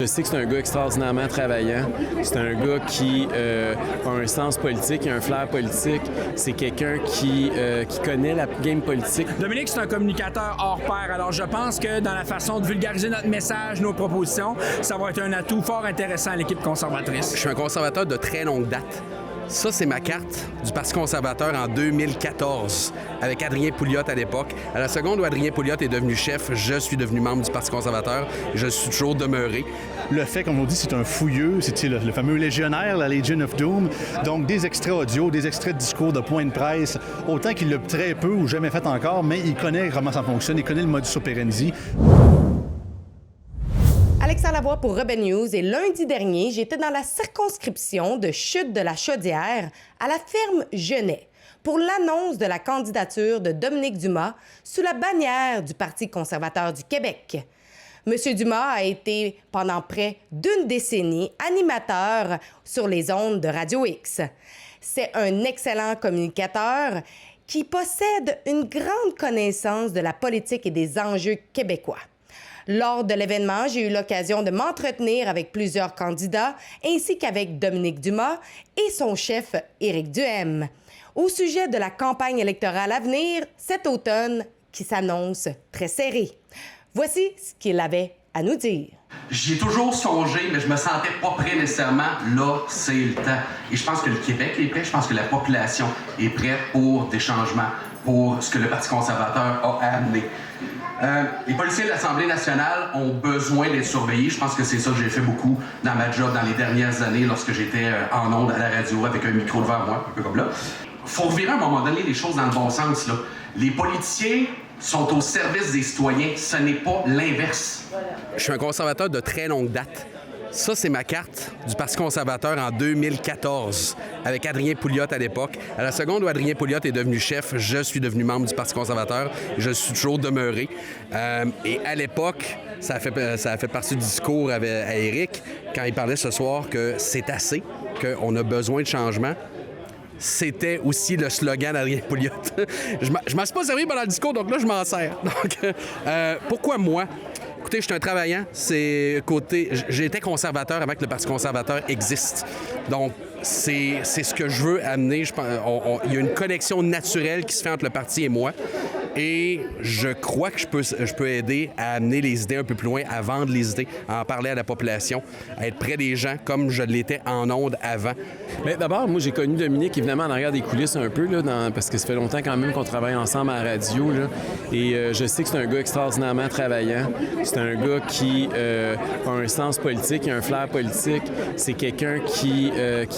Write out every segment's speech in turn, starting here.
Je sais que c'est un gars extraordinairement travaillant. C'est un gars qui a un sens politique, un flair politique. C'est quelqu'un qui connaît la game politique. Dominique, c'est un communicateur hors pair. Alors, je pense que dans la façon de vulgariser notre message, nos propositions, ça va être un atout fort intéressant à l'équipe conservatrice. Je suis un conservateur de très longue date. Ça, c'est ma carte du Parti conservateur en 2014, avec Adrien Pouliot à l'époque. À la seconde où Adrien Pouliot est devenu chef, je suis devenu membre du Parti conservateur et je suis toujours demeuré. Le fait, comme on dit, c'est un fouilleux, c'est le fameux légionnaire, la Legion of Doom. Donc, des extraits audio, des extraits de discours, de points de presse, autant qu'il l'a très peu ou jamais fait encore, mais il connaît comment ça fonctionne, il connaît le modus operandi. Alexa Lavoie pour Rebel News et lundi dernier, j'étais dans la circonscription de Chute de la Chaudière à la ferme Genet pour l'annonce de la candidature de Dominique Dumas sous la bannière du Parti conservateur du Québec. M. Dumas a été pendant près d'une décennie animateur sur les ondes de Radio X. C'est un excellent communicateur qui possède une grande connaissance de la politique et des enjeux québécois. Lors de l'événement, j'ai eu l'occasion de m'entretenir avec plusieurs candidats ainsi qu'avec Dominique Dumas et son chef Éric Duhem au sujet de la campagne électorale à venir cet automne qui s'annonce très serrée. Voici ce qu'il avait à nous dire. J'y ai toujours songé, mais je me sentais pas prêt nécessairement. Là, c'est le temps. Et je pense que le Québec est prêt. Je pense que la population est prête pour des changements, pour ce que le Parti conservateur a à amener. Les policiers de l'Assemblée nationale ont besoin d'être surveillés. Je pense que c'est ça que j'ai fait beaucoup dans ma job dans les dernières années lorsque j'étais en ondes à la radio avec un micro devant moi, un peu comme là. Faut revirer à un moment donné les choses dans le bon sens, là. Les politiciens sont au service des citoyens. Ce n'est pas l'inverse. Je suis un conservateur de très longue date. Ça, c'est ma carte du Parti conservateur en 2014, avec Adrien Pouliot à l'époque. À la seconde où Adrien Pouliot est devenu chef, je suis devenu membre du Parti conservateur et je suis toujours demeuré. Et à l'époque, ça a fait partie du discours à Éric, quand il parlait ce soir que c'est assez, qu'on a besoin de changement. C'était aussi le slogan d'Adrien Pouliot. Je m'en suis pas servi pendant le discours, donc là, je m'en sers. Donc, pourquoi moi? Écoutez, je suis un travaillant. J'ai été conservateur avant que le Parti conservateur existe. Donc, c'est ce que je veux amener. Il y a une connexion naturelle qui se fait entre le parti et moi. Et je crois que je peux aider à amener les idées un peu plus loin, à vendre les idées, à en parler à la population, à être près des gens comme je l'étais en ondes avant. Mais d'abord, moi, j'ai connu Dominique, évidemment, en arrière des coulisses un peu, là, parce que ça fait longtemps quand même qu'on travaille ensemble à la radio. Là, et je sais que c'est un gars extraordinairement travaillant. C'est un gars qui a un sens politique, un flair politique. C'est quelqu'un qui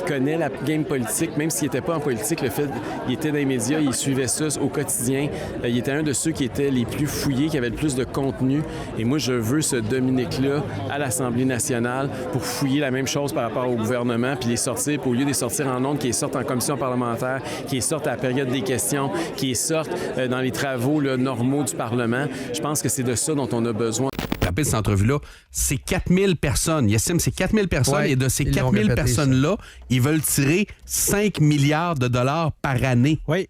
connaît la game politique, même s'il n'était pas en politique. Le fait qu'il était dans les médias, il suivait ça au quotidien. Il était un de ceux qui étaient les plus fouillés, qui avaient le plus de contenu. Et moi, je veux ce Dominique-là à l'Assemblée nationale pour fouiller la même chose par rapport au gouvernement, puis les sortir, puis au lieu de les sortir en ondes, qu'ils sortent en commission parlementaire, qu'ils sortent à la période des questions, qu'ils sortent dans les travaux là, normaux du Parlement. Je pense que c'est de ça dont on a besoin. Rapide, cette entrevue-là, c'est 4000 personnes. Il estime c'est 4000 personnes ouais, et de ces 4000 personnes-là, ils veulent tirer 5 milliards de dollars par année. Oui.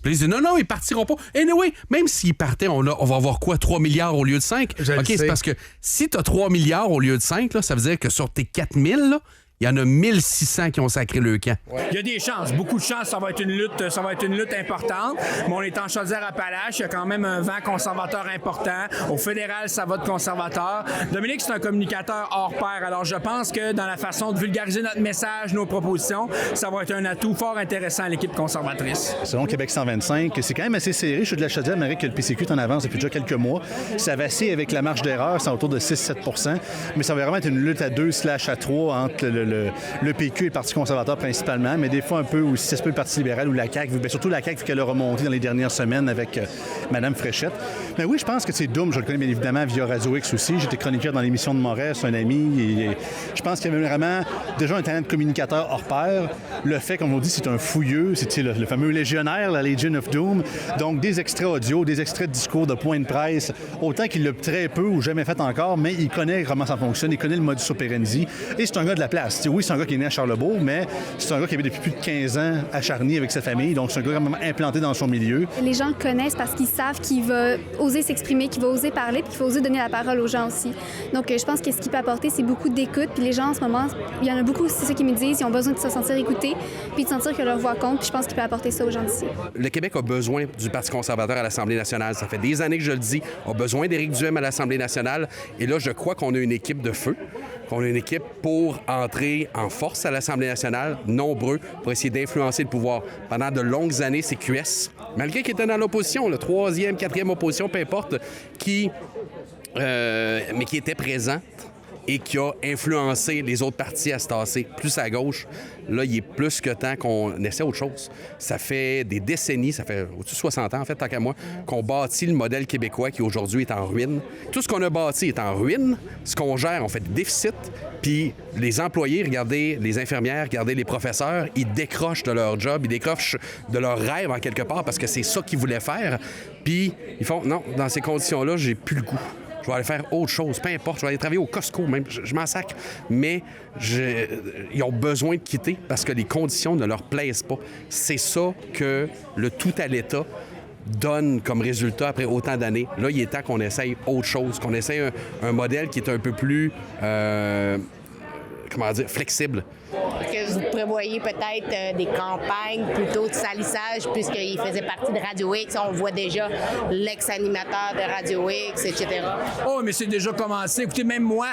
Puis ils disent non, ils partiront pas. Anyway, même s'ils partaient, on va avoir quoi? 3 milliards au lieu de 5? OK, c'est parce que si tu as 3 milliards au lieu de 5, là, ça veut dire que sur tes 4000, là, il y en a 1600 qui ont sacré le camp. Ouais. Il y a des chances, beaucoup de chances. Ça va être une lutte importante. Mais on est en Chaudière-Appalaches. Il y a quand même un vent conservateur important. Au fédéral, ça va de conservateur. Dominique, c'est un communicateur hors pair. Alors, je pense que dans la façon de vulgariser notre message, nos propositions, ça va être un atout fort intéressant à l'équipe conservatrice. Selon Québec 125, c'est quand même assez serré. Je suis de la Chaudière, mais que le PCQ est en avance depuis déjà quelques mois. Ça vacille avec la marge d'erreur, c'est autour de 6-7 %. Mais ça va vraiment être une lutte à 2/3 entre le PQ et le Parti conservateur principalement, mais des fois un peu aussi, ça se peut le Parti libéral ou la CAQ, bien, surtout la CAQ, vu qu'elle a remonté dans les dernières semaines avec Mme Fréchette. Mais oui, je pense que c'est Doom, je le connais bien évidemment via Radio X aussi. J'étais chroniqueur dans l'émission de Moret, c'est un ami. Et je pense qu'il y avait vraiment déjà un talent de communicateur hors pair. Le fait, comme on dit, c'est un fouilleux, c'est le fameux légionnaire, la Legion of Doom. Donc, des extraits audio, des extraits de discours, de points de presse, autant qu'il l'a très peu ou jamais fait encore, mais il connaît comment ça fonctionne, il connaît le modus operandi. Et c'est un gars de la place. oui, c'est un gars qui est né à Charlebourg, mais c'est un gars qui avait depuis plus de 15 ans à Charny avec sa famille, donc c'est un gars vraiment implanté dans son milieu. Les gens le connaissent parce qu'ils savent qu'il va oser s'exprimer, qu'il va oser parler, puis qu'il va oser donner la parole aux gens aussi. Donc, je pense que ce qu'il peut apporter, c'est beaucoup d'écoute, puis les gens, en ce moment, il y en a beaucoup, c'est ça qu'ils me disent, ils ont besoin de se sentir écoutés, puis de sentir que leur voix compte, puis je pense qu'il peut apporter ça aux gens d'ici. Le Québec a besoin du Parti conservateur à l'Assemblée nationale. Ça fait des années que je le dis. On a besoin d'Éric Duhem à l'Assemblée nationale. Et là, je crois qu'on a une équipe de feu, qu'on a une équipe pour entrer en force à l'Assemblée nationale, nombreux, pour essayer d'influencer le pouvoir. Pendant de longues années, c'est QS, malgré qu'il était dans l'opposition, le 3e, 4e opposition, peu importe, mais qui était présent et qui a influencé les autres partis à se tasser plus à gauche. Là, il est plus que temps qu'on essaie autre chose. Ça fait des décennies, ça fait au-dessus de 60 ans, en fait, tant qu'à moi, qu'on bâtit le modèle québécois qui, aujourd'hui, est en ruine. Tout ce qu'on a bâti est en ruine. Ce qu'on gère, on fait des déficits. Puis les employés, regardez les infirmières, regardez les professeurs, ils décrochent de leur job, ils décrochent de leur rêve, en quelque part, parce que c'est ça qu'ils voulaient faire. Puis ils font, non, dans ces conditions-là, j'ai plus le goût. Je vais aller faire autre chose, peu importe. Je vais aller travailler au Costco même. Je m'en sacre. Mais ils ont besoin de quitter parce que les conditions ne leur plaisent pas. C'est ça que le tout à l'État donne comme résultat après autant d'années. Là, il est temps qu'on essaye autre chose, qu'on essaye un modèle qui est un peu plus, flexible. Est-ce que vous prévoyez peut-être des campagnes plutôt de salissage, puisqu'il faisait partie de Radio X? On voit déjà l'ex-animateur de Radio X, etc. Oh, mais c'est déjà commencé. Écoutez, même moi,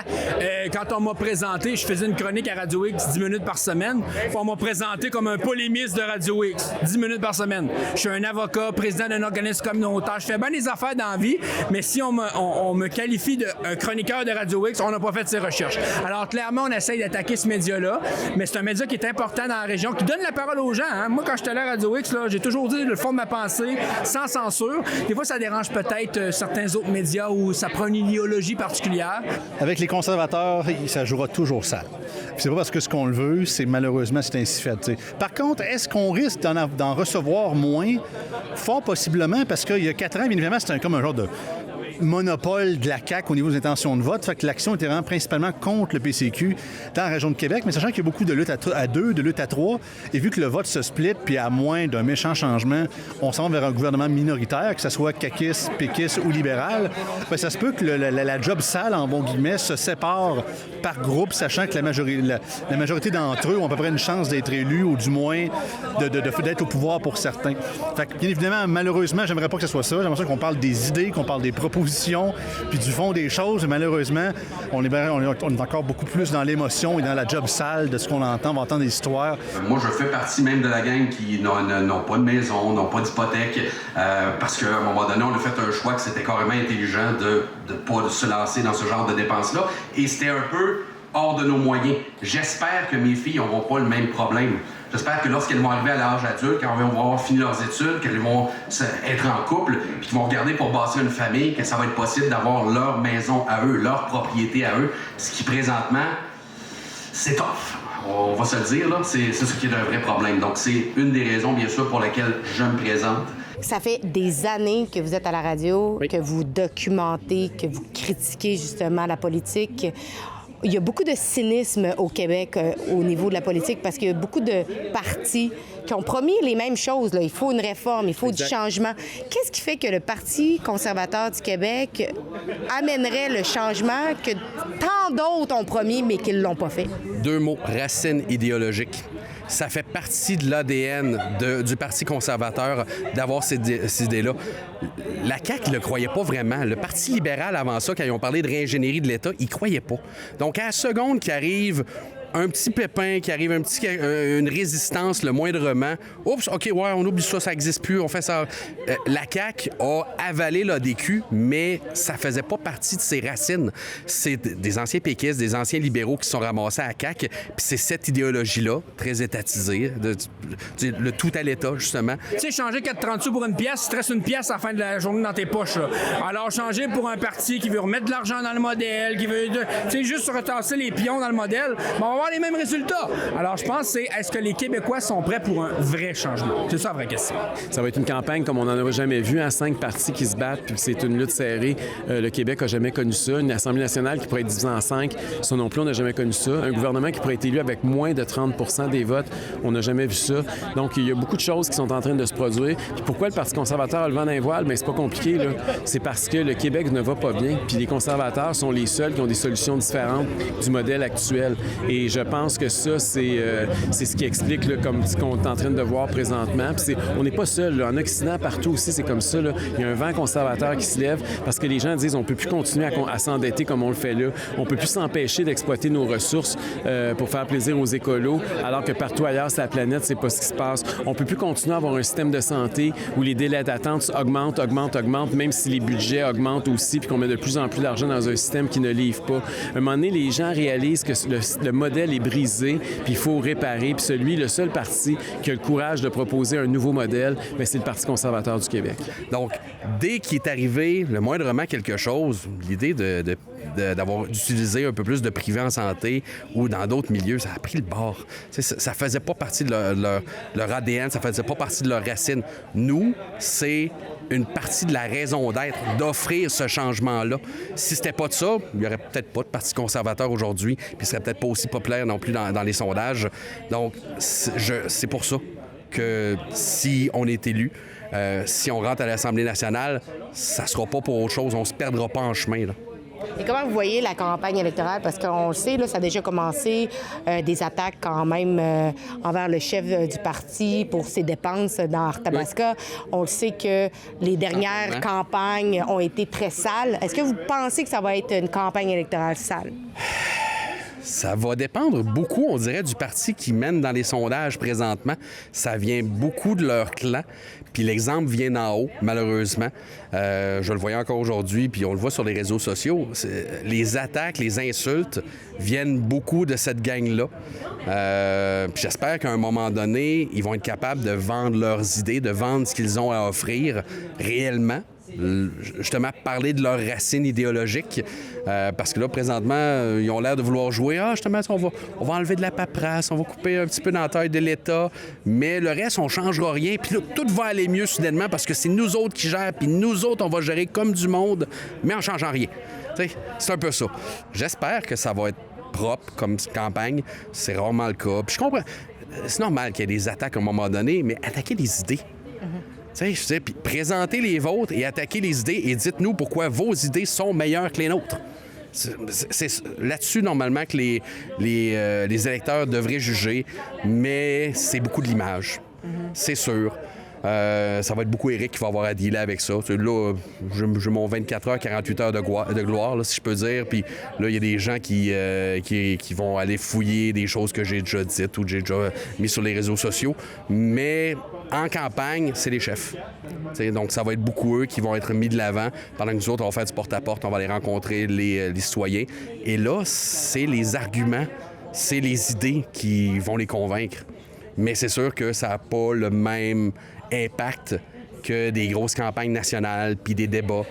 quand on m'a présenté, je faisais une chronique à Radio X 10 minutes par semaine. On m'a présenté comme un polémiste de Radio X, 10 minutes par semaine. Je suis un avocat, président d'un organisme communautaire. Je fais bien des affaires dans la vie, mais si on me qualifie d'un chroniqueur de Radio X, on n'a pas fait ses recherches. Alors, clairement, on essaye d'attaquer ce média-là, mais c'est un média qui est important dans la région, qui donne la parole aux gens. Hein. Moi, quand j'étais à Radio X, là, j'ai toujours dit le fond de ma pensée, sans censure. Des fois, ça dérange peut-être certains autres médias où ça prend une idéologie particulière. Avec les conservateurs, ça jouera toujours sale. C'est pas parce que ce qu'on le veut, c'est malheureusement, c'est ainsi fait. T'sais. Par contre, est-ce qu'on risque d'en recevoir moins? Fort possiblement, parce qu'il y a 4 ans, bien évidemment, c'était comme un genre de monopole de la CAQ au niveau des intentions de vote. Fait que l'action était vraiment principalement contre le PCQ dans la région de Québec, mais sachant qu'il y a beaucoup de luttes à 2, de luttes à 3, et vu que le vote se split, puis à moins d'un méchant changement, on s'en va vers un gouvernement minoritaire, que ce soit caquiste, péquiste ou libéral, bien, ça se peut que la job sale, en bon guillemets, se sépare par groupe, sachant que la majorité d'entre eux ont à peu près une chance d'être élus, ou du moins d'être au pouvoir pour certains. Fait que, bien évidemment, malheureusement, j'aimerais pas que ce soit ça. J'aimerais ça qu'on parle des idées, qu'on parle des propositions, puis du fond des choses. Et malheureusement, on est encore beaucoup plus dans l'émotion et dans la job sale de ce qu'on entend. On va entendre des histoires. Moi, je fais partie même de la gang qui n'ont pas de maison, n'ont pas d'hypothèque, parce qu'à un moment donné, on a fait un choix que c'était carrément intelligent de ne pas se lancer dans ce genre de dépenses-là. Et c'était un peu hors de nos moyens. J'espère que mes filles n'auront pas le même problème. J'espère que lorsqu'elles vont arriver à l'âge adulte, quand elles vont avoir fini leurs études, qu'elles vont être en couple, puis qu'ils vont regarder pour bâtir une famille, que ça va être possible d'avoir leur maison à eux, leur propriété à eux, ce qui présentement, c'est tough. On va se le dire, là, c'est ce qui est un vrai problème. Donc c'est une des raisons, bien sûr, pour laquelle je me présente. Ça fait des années que vous êtes à la radio, oui, que vous documentez, que vous critiquez justement la politique. Il y a beaucoup de cynisme au Québec au niveau de la politique parce qu'il y a beaucoup de partis qui ont promis les mêmes choses. Là. Il faut une réforme, il faut du changement. Qu'est-ce qui fait que le Parti conservateur du Québec amènerait le changement que tant d'autres ont promis mais qu'ils ne l'ont pas fait? 2 mots, racines idéologiques. Ça fait partie de l'ADN du Parti conservateur d'avoir ces idées-là. La CAQ ne le croyait pas vraiment. Le Parti libéral, avant ça, quand ils ont parlé de réingénierie de l'État, ils ne croyaient pas. Donc, à la seconde qui arrive un petit pépin, qui arrive une résistance le moindrement, oups, OK, ouais, on oublie ça n'existe plus, on fait ça. La CAQ a avalé l'ADQ, mais ça faisait pas partie de ses racines. C'est des anciens péquistes, des anciens libéraux qui sont ramassés à la CAQ, puis c'est cette idéologie-là, très étatisée, le tout à l'État, justement. Tu sais, changer 4,30 sous pour une pièce, il te reste une pièce à la fin de la journée dans tes poches. Là. Alors, changer pour un parti qui veut remettre de l'argent dans le modèle, qui veut, tu sais, juste retasser les pions dans le modèle, bon, avoir les mêmes résultats. Alors, je pense c'est est-ce que les Québécois sont prêts pour un vrai changement? C'est ça la vraie question. Ça va être une campagne comme on n'en a jamais vu, 5 partis qui se battent, puis c'est une lutte serrée. Le Québec n'a jamais connu ça. Une Assemblée nationale qui pourrait être divisée en 5, ça non plus, on n'a jamais connu ça. Un gouvernement qui pourrait être élu avec moins de 30 % des votes, on n'a jamais vu ça. Donc, il y a beaucoup de choses qui sont en train de se produire. Puis pourquoi le Parti conservateur a le vent d'un voile? Bien, c'est pas compliqué, là. C'est parce que le Québec ne va pas bien, puis les conservateurs sont les seuls qui ont des solutions différentes du modèle actuel. Et je pense que ça, c'est ce qui explique là, comme ce qu'on est en train de voir présentement. Puis on n'est pas seul. Là. En Occident, partout aussi, c'est comme ça. Là. Il y a un vent conservateur qui se lève parce que les gens disent on peut plus continuer à s'endetter comme on le fait là. On peut plus s'empêcher d'exploiter nos ressources pour faire plaisir aux écolos, alors que partout ailleurs sur la planète, c'est pas ce qui se passe. On peut plus continuer à avoir un système de santé où les délais d'attente augmentent, même si les budgets augmentent aussi, puis qu'on met de plus en plus d'argent dans un système qui ne livre pas. À un moment donné, les gens réalisent que le modèle est brisé, puis il faut réparer. Puis le seul parti qui a le courage de proposer un nouveau modèle, bien, c'est le Parti conservateur du Québec. Donc, dès qu'il est arrivé le moindrement quelque chose, l'idée d'utiliser un peu plus de privé en santé ou dans d'autres milieux, ça a pris le bord. Ça faisait pas partie de leur ADN, ça faisait pas partie de leurs racines. Nous, c'est une partie de la raison d'être, d'offrir ce changement-là. Si c'était pas de ça, il n'y aurait peut-être pas de Parti conservateur aujourd'hui, puis il serait peut-être pas aussi populaire non plus dans les sondages. Donc, c'est pour ça que si on est élu, si on rentre à l'Assemblée nationale, ça sera pas pour autre chose, on se perdra pas en chemin, là. Et comment vous voyez la campagne électorale? Parce qu'on le sait, là, ça a déjà commencé, des attaques quand même envers le chef du parti pour ses dépenses dans Arthabasca. Oui. On le sait que les dernières campagnes ont été très sales. Est-ce que vous pensez que ça va être une campagne électorale sale? Ça va dépendre beaucoup, on dirait, du parti qui mène dans les sondages présentement. Ça vient beaucoup de leur clan. Puis l'exemple vient d'en haut, malheureusement. Je le voyais encore aujourd'hui, puis on le voit sur les réseaux sociaux. Les attaques, les insultes viennent beaucoup de cette gang-là. Puis j'espère qu'à un moment donné, ils vont être capables de vendre leurs idées, de vendre ce qu'ils ont à offrir réellement. Justement, parler de leurs racines idéologiques. Parce que là, présentement, ils ont l'air de vouloir jouer. Justement, on va enlever de la paperasse, on va couper un petit peu dans la taille de l'État, mais le reste, on ne changera rien. Puis là, tout va aller mieux soudainement parce que c'est nous autres qui gèrent, puis nous autres, on va gérer comme du monde, mais en ne changeant rien. T'sais, c'est un peu ça. J'espère que ça va être propre comme campagne. C'est rarement le cas. Puis je comprends. C'est normal qu'il y ait des attaques à un moment donné, mais attaquer des idées. Je sais, puis présentez les vôtres et attaquez les idées et dites-nous pourquoi vos idées sont meilleures que les nôtres. C'est là-dessus, normalement, que les électeurs devraient juger, mais c'est beaucoup de l'image. C'est sûr. Ça va être beaucoup Éric qui va avoir à dealer avec ça. Là, j'ai mon 24 heures, 48 heures de gloire, là, si je peux dire. Puis là, il y a des gens qui vont aller fouiller des choses que j'ai déjà dites ou que j'ai déjà mis sur les réseaux sociaux. Mais en campagne, c'est les chefs. Donc, ça va être beaucoup eux qui vont être mis de l'avant. Pendant que nous autres, on va faire du porte-à-porte, on va aller rencontrer les citoyens. Et là, c'est les arguments, c'est les idées qui vont les convaincre. Mais c'est sûr que ça n'a pas le même impact que des grosses campagnes nationales puis des débats.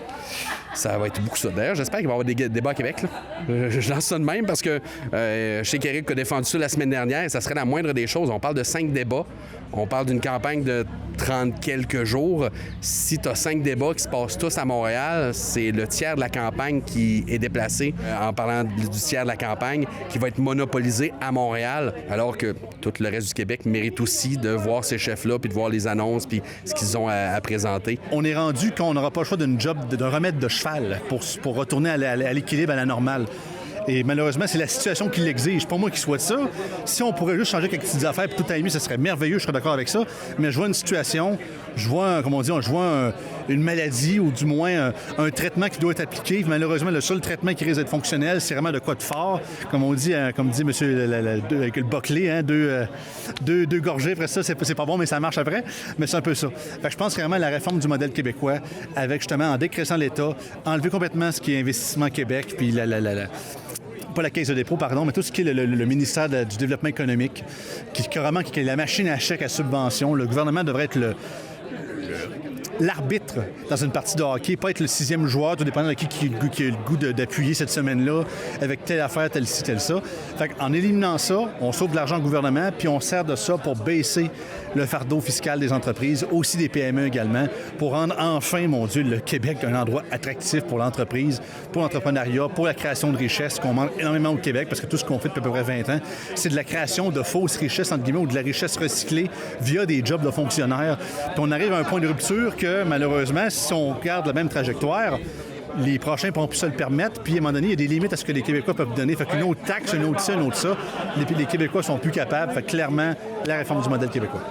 Ça va être beaucoup ça. D'ailleurs, j'espère qu'il va y avoir des débats à Québec. Là. Je lance ça de même parce que je sais qu'Éric a défendu ça la semaine dernière. Ça serait la moindre des choses. On parle de 5 débats. On parle d'une campagne de 30 quelques jours. Si tu as 5 débats qui se passent tous à Montréal, c'est le tiers de la campagne qui est déplacé, en parlant du tiers de la campagne, qui va être monopolisé à Montréal, alors que tout le reste du Québec mérite aussi de voir ces chefs-là, puis de voir les annonces, puis ce qu'ils ont à présenter. On est rendu qu'on n'aura pas le choix d'un remède de cheval pour retourner à l'équilibre, à la normale. Et malheureusement, c'est la situation qui l'exige. Pas moi qui souhaite ça. Si on pourrait juste changer quelques petites affaires et tout aille mieux, ça serait merveilleux, je serais d'accord avec ça. Mais je vois une situation, je vois une maladie ou du moins un traitement qui doit être appliqué. Malheureusement, le seul traitement qui risque d'être fonctionnel, c'est vraiment de quoi de fort. Comme dit monsieur avec le Boclé, hein, deux gorgées après ça, c'est pas bon, mais ça marche après. Mais c'est un peu ça. Fait que je pense vraiment à la réforme du modèle québécois, avec justement en décressant l'État, enlever complètement ce qui est Investissement Québec, puis pas la Caisse de dépôt, pardon, mais tout ce qui est le ministère du Développement économique, qui est la machine à chèques à subvention. Le gouvernement devrait être l'arbitre dans une partie de hockey, pas être le 6e joueur, tout dépendant de qui a le goût d'appuyer cette semaine-là avec telle affaire, telle ci, telle ça. Fait qu'en éliminant ça, on sauve de l'argent au gouvernement, puis on sert de ça pour baisser le fardeau fiscal des entreprises, aussi des PME également, pour rendre enfin, mon Dieu, le Québec un endroit attractif pour l'entreprise, pour l'entrepreneuriat, pour la création de richesses qu'on manque énormément au Québec, parce que tout ce qu'on fait depuis à peu près 20 ans, c'est de la création de fausses richesses, entre guillemets, ou de la richesse recyclée via des jobs de fonctionnaires. Puis on arrive à un point de rupture que, malheureusement, si on garde la même trajectoire, les prochains ne pourront plus se le permettre. Puis, à un moment donné, il y a des limites à ce que les Québécois peuvent donner. Fait qu'une autre taxe, une autre ça, une autre ça. Les Québécois sont plus capables. Fait que clairement, la réforme du modèle québécois.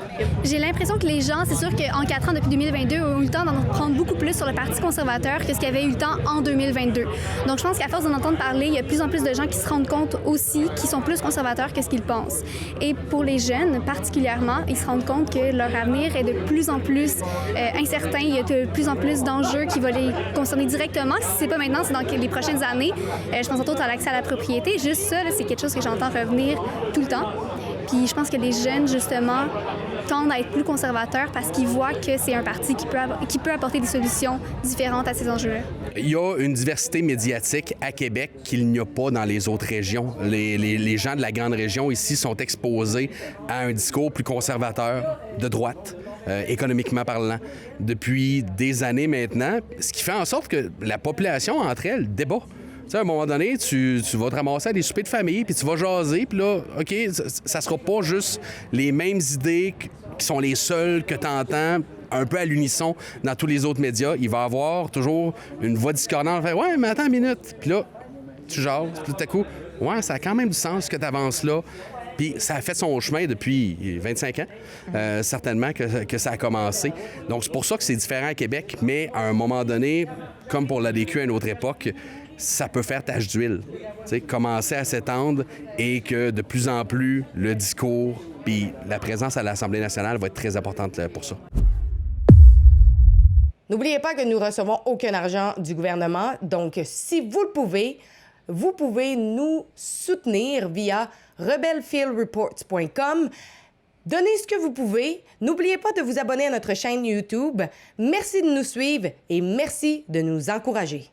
J'ai l'impression que les gens, c'est sûr qu'en 4 ans, depuis 2022, ont eu le temps d'en prendre beaucoup plus sur le Parti conservateur que ce qu'il y avait eu le temps en 2022. Donc, je pense qu'à force d'en entendre parler, il y a de plus en plus de gens qui se rendent compte aussi qu'ils sont plus conservateurs que ce qu'ils pensent. Et pour les jeunes, particulièrement, ils se rendent compte que leur avenir est de plus en plus incertain. Il y a de plus en plus d'enjeux qui vont les concerner directement. Si c'est pas maintenant, c'est dans les prochaines années. Je pense entre autres à l'accès à la propriété. Juste ça, là, c'est quelque chose que j'entends revenir tout le temps. Puis je pense que les jeunes, justement, tendent à être plus conservateurs parce qu'ils voient que c'est un parti qui peut apporter des solutions différentes à ces enjeux-là. Il y a une diversité médiatique à Québec qu'il n'y a pas dans les autres régions. Les gens de la grande région ici sont exposés à un discours plus conservateur, de droite. Économiquement parlant, depuis des années maintenant, ce qui fait en sorte que la population, entre elles, débat. Tu sais, à un moment donné, tu vas te ramasser à des soupers de famille, puis tu vas jaser, puis là, OK, ça sera pas juste les mêmes idées qui sont les seules que tu entends un peu à l'unisson dans tous les autres médias. Il va y avoir toujours une voix discordante. « Ouais, mais attends une minute. » Puis là, tu jases, puis tout à coup, « Ouais, ça a quand même du sens que tu avances là. » Puis ça a fait son chemin depuis 25 ans, certainement que ça a commencé. Donc c'est pour ça que c'est différent à Québec, mais à un moment donné, comme pour l'ADQ à une autre époque, ça peut faire tache d'huile. Commencer à s'étendre et que de plus en plus, le discours puis la présence à l'Assemblée nationale va être très importante pour ça. N'oubliez pas que nous recevons aucun argent du gouvernement, donc si vous le pouvez, vous pouvez nous soutenir via rebelfieldreports.com. Donnez ce que vous pouvez. N'oubliez pas de vous abonner à notre chaîne YouTube. Merci de nous suivre et merci de nous encourager.